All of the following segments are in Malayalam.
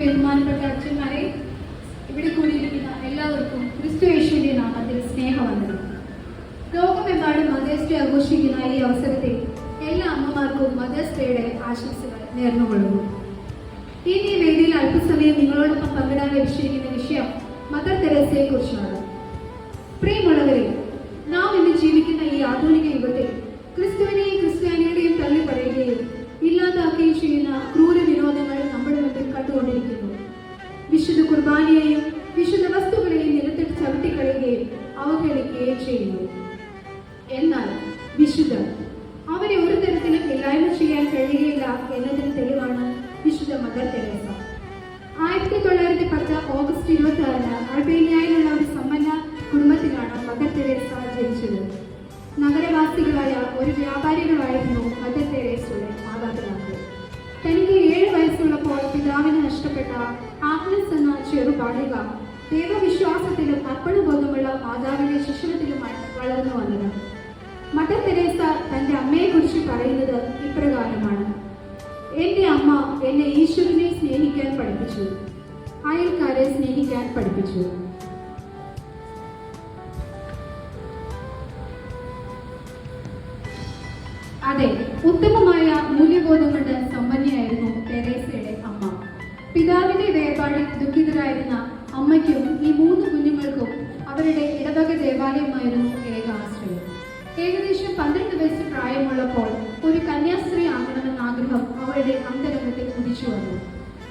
ബഹുമാനപ്പെട്ട അച്ഛന്മാരെ, ഇവിടെ കൂടിയിരിക്കുന്ന എല്ലാവർക്കും ക്രിസ്തു യേശുവിന്റെ നാമത്തിൽ സ്നേഹവന്ദനം. ലോകമെമ്പാടും മദേഴ്സ് ഡേ ആഘോഷിക്കുന്ന ഈ അവസരത്തിൽ എല്ലാ അമ്മമാർക്കും മദേഴ്സ് ഡേയുടെ ആശംസകൾ നേർന്നുകൊള്ളുന്നു. ഈ വേദിയിൽ അല്പസമയം നിങ്ങളോടൊപ്പം പങ്കിടാൻ ലഭിച്ചിരിക്കുന്ന വിഷയം മദർ തെരേസയെ കുറിച്ചാണ്. പ്രിയമുള്ളവരെ, നാം ഇന്ന് ജീവിക്കുന്ന ഈ ആധുനിക യുഗത്തിൽ ക്രിസ്തുവിനെയും ക്രിസ്ത്യാനികളെയും തള്ളി പറയുകയും ഇല്ലാതാക്കുകയും ചെയ്യുന്ന ക്രൂര വിനോദങ്ങൾ നമ്മുടെ മുമ്പിൽ കണ്ടുകൊണ്ടിരിക്കുന്നു. വിശുദ്ധ കുർബാനയെയും വിശുദ്ധ വസ്തുക്കളെയും നിലത്തിട്ട് ചവിട്ടിക്കളയുകയും അവഹേളിക്കുകയും ചെയ്യുന്നു. എന്നാൽ വിശുദ്ധർ അവരെ ഒരു തരത്തിലും ഇല്ലായ്മ ചെയ്യാൻ കഴിയുകയില്ല എന്നതിന് തെളിവാണ് വിശുദ്ധ മദർ തെരേസ. 1910 ഓഗസ്റ്റ് 26 അൾബേനിയയിലുള്ള ഒരു സമ്പന്ന കുടുംബത്തിലാണ് മദർ തെരേസ ജനിച്ചത്. നഗരവാസികളായ ഒരു വ്യാപാരികളായിരുന്നു മദർ തെരേസയുടെ മാതാപിതാക്കൾ. തനിക്ക് 7 വയസ്സുള്ളപ്പോൾ പിതാവിനെ നഷ്ടപ്പെട്ട ആഗ്നസ് എന്ന ചെറുബാലിക ദൈവവിശ്വാസത്തിലും അർപ്പണബോധമുള്ള മാതാവിന്റെ ശിക്ഷണത്തിലുമാണ് വളർന്നു വന്നത്. മദർ തെരേസ തന്റെ അമ്മയെക്കുറിച്ച് പറയുന്നത് ഇപ്രകാരമാണ്: എന്റെ അമ്മ എന്നെ ഈശ്വരനെ സ്നേഹിക്കാൻ പഠിപ്പിച്ചു, അയൽക്കാരെ സ്നേഹിക്കാൻ പഠിപ്പിച്ചു. അതെ, ഉത്തമമായ മൂല്യബോധം കൊണ്ട് സമ്പന്നയായിരുന്നു തെരേസയുടെ അമ്മ. പിതാവിന്റെ വേർപാടിൽ ദുഃഖിതരായിരുന്ന അമ്മയ്ക്കും ഈ 3 കുഞ്ഞുങ്ങൾക്കും അവരുടെ ഇടവക ദേവാലയമായിരുന്നു ഏക ആശ്രയം. ഏകദേശം 12 വയസ്സ് പ്രായമുള്ളപ്പോൾ ഒരു കന്യാസ്ത്രീ ആകണമെന്ന ആഗ്രഹം അവരുടെ അന്തരംഗത്തിൽ ഉദിച്ചു വന്നു.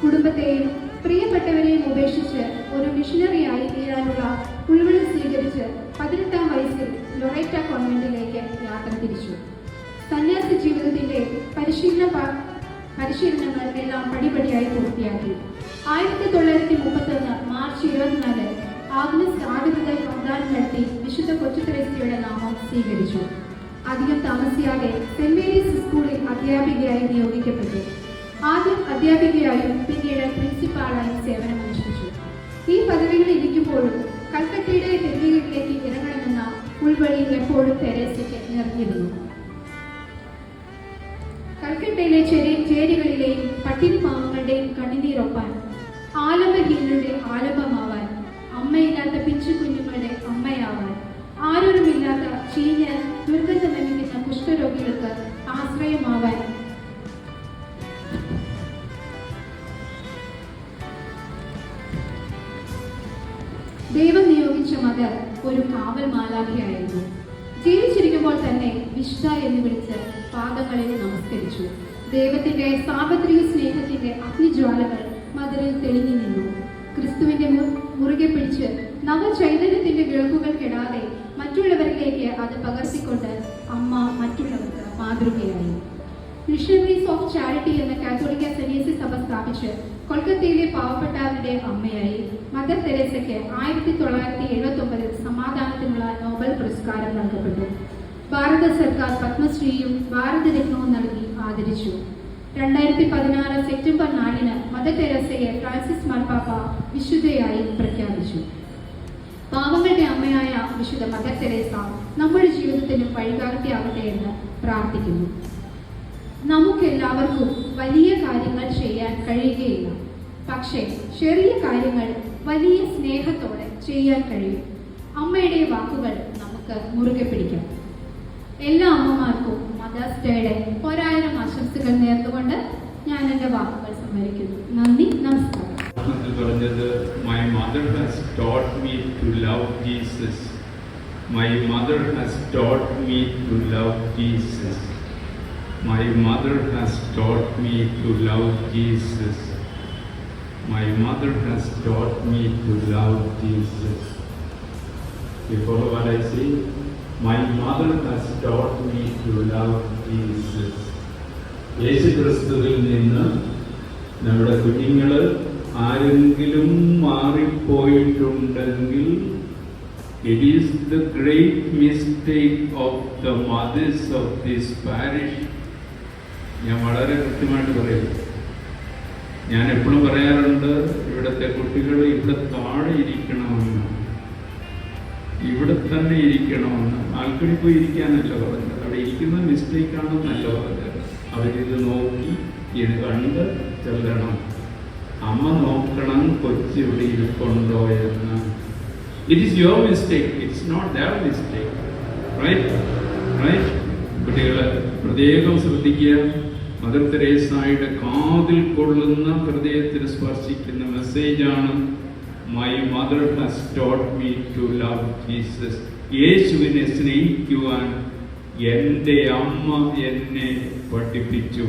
കുടുംബത്തെയും പ്രിയപ്പെട്ടവരെയും ഉപേക്ഷിച്ച് ഒരു മിഷനറിയായി തീരാനുള്ള ഉൾവിളി സ്വീകരിച്ച് 18-ാം വയസ്സിൽ ലൊറേറ്റ കോൺവെന്റിലേക്ക് യാത്ര തിരിച്ചു. സന്യാസി ജീവിതത്തിന്റെ പരിശീലനങ്ങൾ എല്ലാം പടിപടിയായി പൂർത്തിയാക്കി. 1931 മാർച്ച് 24 ആഗ്നസ് ആദ്യമുതൽ വാഗ്ദാനം നടത്തി വിശുദ്ധ കൊച്ചു തെരേസയുടെ നാമം സ്വീകരിച്ചു. അധികം താമസിയാതെ സെന്റ് മേരീസ് സ്കൂളിൽ അധ്യാപികയായി നിയോഗിക്കപ്പെട്ടു. ആദ്യം അധ്യാപികയായും പിന്നീട് പ്രിൻസിപ്പാളായും സേവനമനുഷ്ഠിച്ചു. ഈ പദവികളിൽ ഇരിക്കുമ്പോഴും കൽക്കട്ടയുടെ തെരുവുകളിലേക്ക് ഇറങ്ങണമെന്ന ഉൾവഴി എപ്പോഴും തെരേസയ്ക്ക് നിറഞ്ഞിരുന്നു. കൽക്കട്ടയിലെ ചേരികളിലെയും പട്ടിണിപ്പാവങ്ങളുടെയും കണ്ണുനീരൊപ്പാൻ, ആലംബഹീനരുടെ ആലംബമാവാൻ, അമ്മയില്ലാത്ത പിഞ്ചു കുഞ്ഞുങ്ങളുടെ അമ്മയാവാൻ, ആരോരുമില്ലാത്ത ചീഞ്ഞ ദുർഗന്ധമണിക്കുന്ന കുഷ്ഠരോഗികൾക്ക് ആശ്രയമാവാൻ ദൈവം നിയോഗിച്ച മദർ ഒരു കാവൽ മാലാഖയായിരുന്നു. ജീവിച്ചിരിക്കുമ്പോൾ തന്നെ വിശുദ്ധ എന്ന് വിളിച്ച് പാദങ്ങളിൽ നമസ്കരിച്ചു. ദൈവത്തിന്റെ സാർവത്രിക സ്നേഹത്തിന്റെ അഗ്നിജ്വാലകൾ മദറിൽ തെളിഞ്ഞു നിന്നു. ക്രിസ്തുവിന്റെ മുറുകെ പിടിച്ച് നവചൈതന്യത്തിന്റെ വിളക്കുകൾ കെടാതെ മറ്റുള്ളവരിലേക്ക് അത് പകർത്തിക്കൊണ്ട് അമ്മ മറ്റുള്ളവർക്ക് മാതൃകയായി. മിഷണറീസ് ഓഫ് ചാരിറ്റി എന്ന കാത്തോലിക്ക സന്യാസി സഭ സ്ഥാപിച്ച് കൊൽക്കത്തയിലെ പാവപ്പെട്ടവരുടെ അമ്മയായി മദർ തെരേസയ്ക്ക് 1979 സമാധാനത്തിനുള്ള നോബൽ പുരസ്കാരം നൽകപ്പെട്ടു. ഭാരത സർക്കാർ പത്മശ്രീയും ഭാരതരത്നവും നൽകി ആദരിച്ചു. 2016 സെപ്റ്റംബർ 4 മദർ തെരേസയെ ഫ്രാൻസിസ് മാർപ്പാപ്പ വിശുദ്ധയായി പ്രഖ്യാപിച്ചു. പാവങ്ങളുടെ അമ്മയായ വിശുദ്ധ മദർ തെരേസ നമ്മുടെ ജീവിതത്തിനും വഴികാട്ടിയാവട്ടെ എന്ന് പ്രാർത്ഥിക്കുന്നു. നമുക്കെല്ലാവർക്കും വലിയ കാര്യങ്ങൾ ചെയ്യാൻ കഴിയുകയില്ല, പക്ഷേ ചെറിയ കാര്യങ്ങൾ വലിയ സ്നേഹത്തോടെ ചെയ്യാൻ കഴിയും. അമ്മയുടെ വാക്കുകൾ നമുക്ക് മുറുകെ പിടിക്കാം. എല്ലാ അമ്മമാർക്കും മദേഴ്സ് ഡേയുടെ 1000 ആശംസകൾ നേർന്നുകൊണ്ട് ഞാൻ എൻ്റെ വാക്കുകൾ സമ്മതിക്കുന്നു. നന്ദി, നമസ്കാരം. My mother has taught me to love Jesus. My mother has taught me to love Jesus. My mother has taught me to love Jesus. My mother has taught me to love Jesus. You follow what I say? My mother has taught me to love Jesus. യേശു ക്രിസ്തുവിൽ നിന്ന് നമ്മുടെ കുഞ്ഞുങ്ങൾ ആരെങ്കിലും മാറിപ്പോയിട്ടുണ്ടെങ്കിൽ it is the great mistake of the mothers of this parish. ഞാൻ വളരെ കൃത്യമായിട്ട് പറയുന്നു. ഞാൻ എപ്പോഴും പറയാറുണ്ട്, ഇവിടുത്തെ കുട്ടികൾ ഇവിടെ താഴെ ഇരിക്കണമെന്ന്, ഇവിടെ തന്നെ ഇരിക്കണമെന്ന്. ആൾക്കാർ പോയി ഇരിക്കാനല്ല പറഞ്ഞത്, അവിടെ ഇരിക്കുന്ന മിസ്റ്റേക്കാണെന്നല്ല പറഞ്ഞത്. അവരിത് നോക്കി ഇത് കണ്ട് ചെല്ലണം. അമ്മ നോക്കണം കൊച്ചിവിടെ ഇരിപ്പുണ്ടോ എന്ന്. It is your mistake, it's not their mistake. Right? കുട്ടികളെ പ്രത്യേകം ശ്രദ്ധിക്കുക. മദർ തെരേസായുടെ കാതിൽ കൊള്ളുന്ന, ഹൃദയത്തിൽ സ്പർശിക്കുന്ന മെസ്സേജാണ് my mother has taught me to love Jesus. യേശുവിനെ സ്നേഹിക്കുവാൻ എൻ്റെ അമ്മ എന്നെ പഠിപ്പിച്ചു.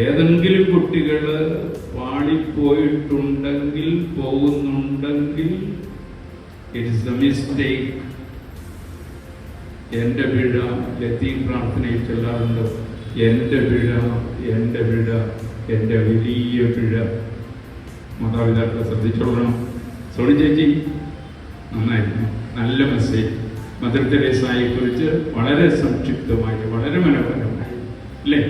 ഏതെങ്കിലും കുട്ടികൾ പാളിപ്പോയിട്ടുണ്ടെങ്കിൽ, പോകുന്നുണ്ടെങ്കിൽ, ഇറ്റ് ഇസ് ദ മിസ്റ്റേക്ക്. എൻ്റെ പിഴ, ലത്തീൻ പ്രാർത്ഥനയിൽ ചൊല്ലാറുണ്ട്, എൻ്റെ പിഴ, എൻ്റെ പിഴ, എൻ്റെ വലിയ പിഴ. മാതാപിതാക്കളെ ശ്രദ്ധിച്ചോളണം. സോണി ചേച്ചി നന്നായിരുന്നു, നല്ല മെസ്സേജ്. മദർ തെരേസായെ കുറിച്ച് വളരെ സംക്ഷിപ്തമായി, വളരെ മനോഹരമായി, അല്ലേ?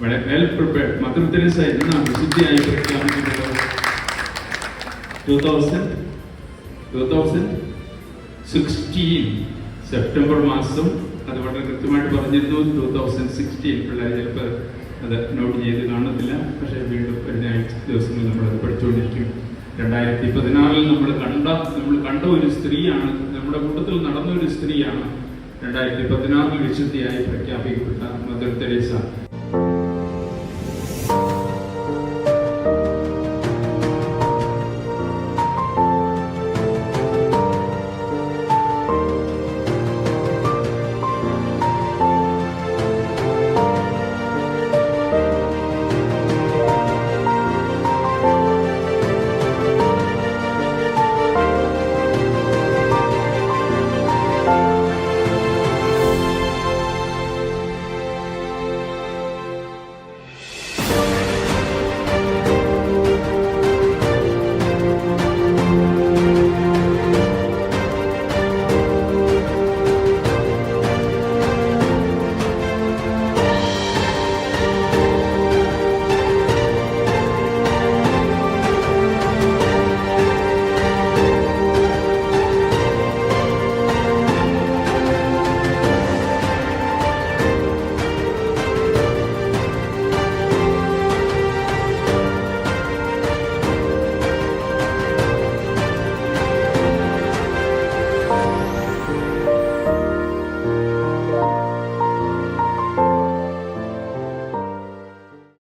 വളരെ വെൽ പ്രിപ്പയർഡ്. മദർ തെരേസ എന്നാ വിശുദ്ധിയായി പ്രഖ്യാപിക്കുന്നത്? 2016 സെപ്റ്റംബർ മാസം. അത് വളരെ കൃത്യമായിട്ട് പറഞ്ഞിരുന്നു. 2016. പിള്ളേർ ചിലപ്പോൾ അത് നോട്ട് ചെയ്ത് കാണത്തില്ല, പക്ഷേ വീണ്ടും കഴിഞ്ഞ ദിവസങ്ങളിൽ നമ്മളത് പഠിച്ചുകൊണ്ടിരിക്കും. 2014 നമ്മൾ കണ്ട ഒരു സ്ത്രീയാണ്, നമ്മുടെ കൂട്ടത്തിൽ നടന്ന ഒരു സ്ത്രീയാണ് 2014 വിശുദ്ധിയായി പ്രഖ്യാപിക്കപ്പെട്ട മദർ തെരേസ.